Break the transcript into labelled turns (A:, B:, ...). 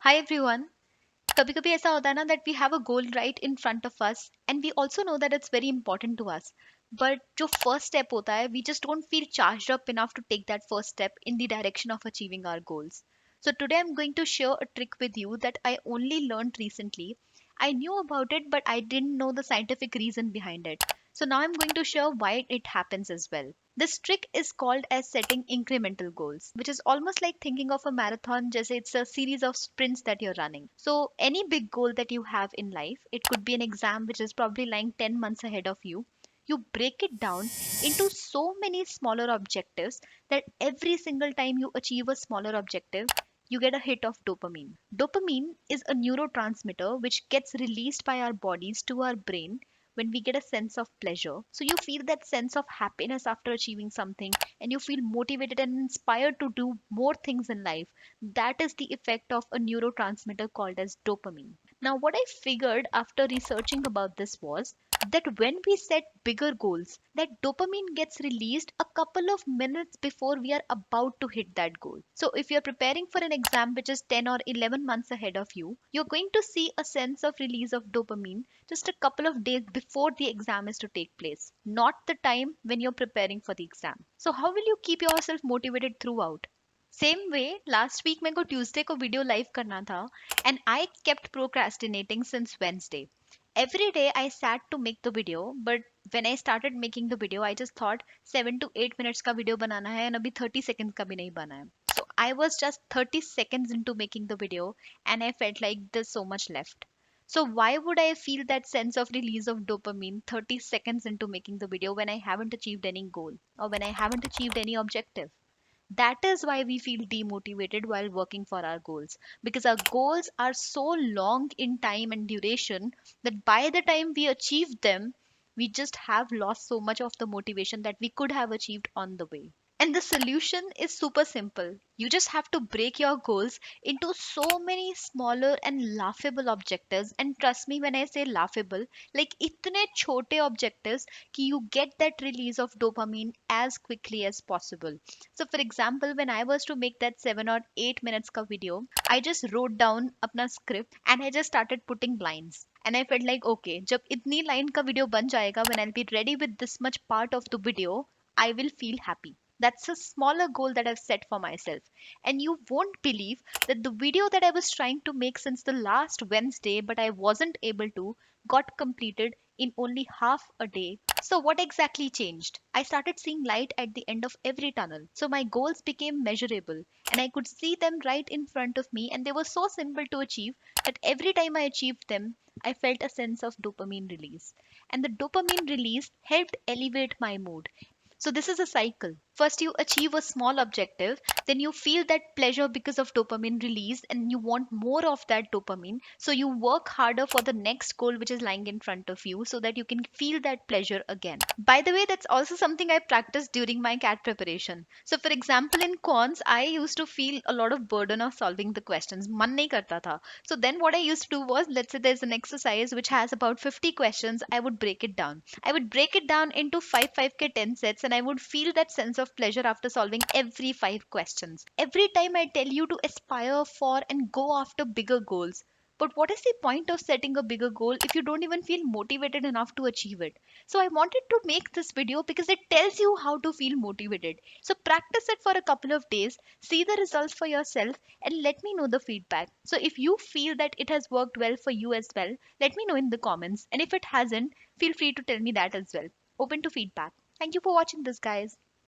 A: Hi everyone. कभी कभी ऐसा होता है ना that we have a goal right in front of us and we also know that it's very important to us. But जो first step होता है, we just don't feel charged up enough to take that first step in the direction of achieving our goals. So today I'm going to share a trick with you that I only learned recently. I knew about it, but I didn't know the scientific reason behind it. So now I'm going to share why it happens as well. This trick is called as setting incremental goals, which is almost like thinking of a marathon, just it's a series of sprints that you're running. So any big goal that you have in life, it could be an exam which is probably lying 10 months ahead of you. You break it down into so many smaller objectives that every single time you achieve a smaller objective, you get a hit of dopamine. Dopamine is a neurotransmitter which gets released by our bodies to our brain when we get a sense of pleasure. So you feel that sense of happiness after achieving something and you feel motivated and inspired to do more things in life. That is the effect of a neurotransmitter called as dopamine. Now, what I figured after researching about this was that when we set bigger goals, that dopamine gets released a couple of minutes before we are about to hit that goal. So if you're preparing for an exam which is 10 or 11 months ahead of you, you're going to see a sense of release of dopamine just a couple of days before the exam is to take place, not the time when you're preparing for the exam. So how will you keep yourself motivated throughout? Same way last week मेरे को Tuesday को video live करना था and I kept procrastinating since Wednesday. Every day I sat to make the video, but when I started making the video, I just thought 7 to 8 minutes का video बनाना है and अभी 30 seconds का भी नहीं बना है. So I was just 30 seconds into making the video and I felt like there's so much left. So why would I feel that sense of release of dopamine 30 seconds into making the video when I haven't achieved any goal or when I haven't achieved any objective? That is why we feel demotivated while working for our goals, because our goals are so long in time and duration that by the time we achieve them, we just have lost so much of the motivation that we could have achieved on the way. And the solution is super simple. You just have to break your goals into so many smaller and laughable objectives. And trust me when I say laughable, like itne chote objectives कि you get that release of dopamine as quickly as possible. So for example, when I was to make that 7 or 8 minutes ka video, I just wrote down अपना script and I just started putting lines. And I felt like, okay, जब इतनी line का video बन जाएगा, when I'll be ready with this much part of the video, I will feel happy. That's a smaller goal that I've set for myself. And you won't believe that the video that I was trying to make since the last Wednesday, but I wasn't able to, got completed in only half a day. So, what exactly changed? I started seeing light at the end of every tunnel. So, my goals became measurable and I could see them right in front of me, and they were so simple to achieve that every time I achieved them, I felt a sense of dopamine release. And the dopamine release helped elevate my mood. So this is a cycle. First, you achieve a small objective, then you feel that pleasure because of dopamine release, and you want more of that dopamine. So you work harder for the next goal which is lying in front of you so that you can feel that pleasure again. By the way, that's also something I practiced during my CAT preparation. So, for example, in cons, I used to feel a lot of burden of solving the questions. Man nahi karta tha. So then what I used to do was, let's say there's an exercise which has about 50 questions, I would break it down. I would break it down into 5 10 sets and I would feel that sense of pleasure after solving every 5 questions. Every time I tell you to aspire for and go after bigger goals. But what is the point of setting a bigger goal if you don't even feel motivated enough to achieve it? So I wanted to make this video because it tells you how to feel motivated. So practice it for a couple of days, see the results for yourself and let me know the feedback. So if you feel that it has worked well for you as well, let me know in the comments. And if it hasn't, feel free to tell me that as well. Open to feedback. Thank you for watching this, guys.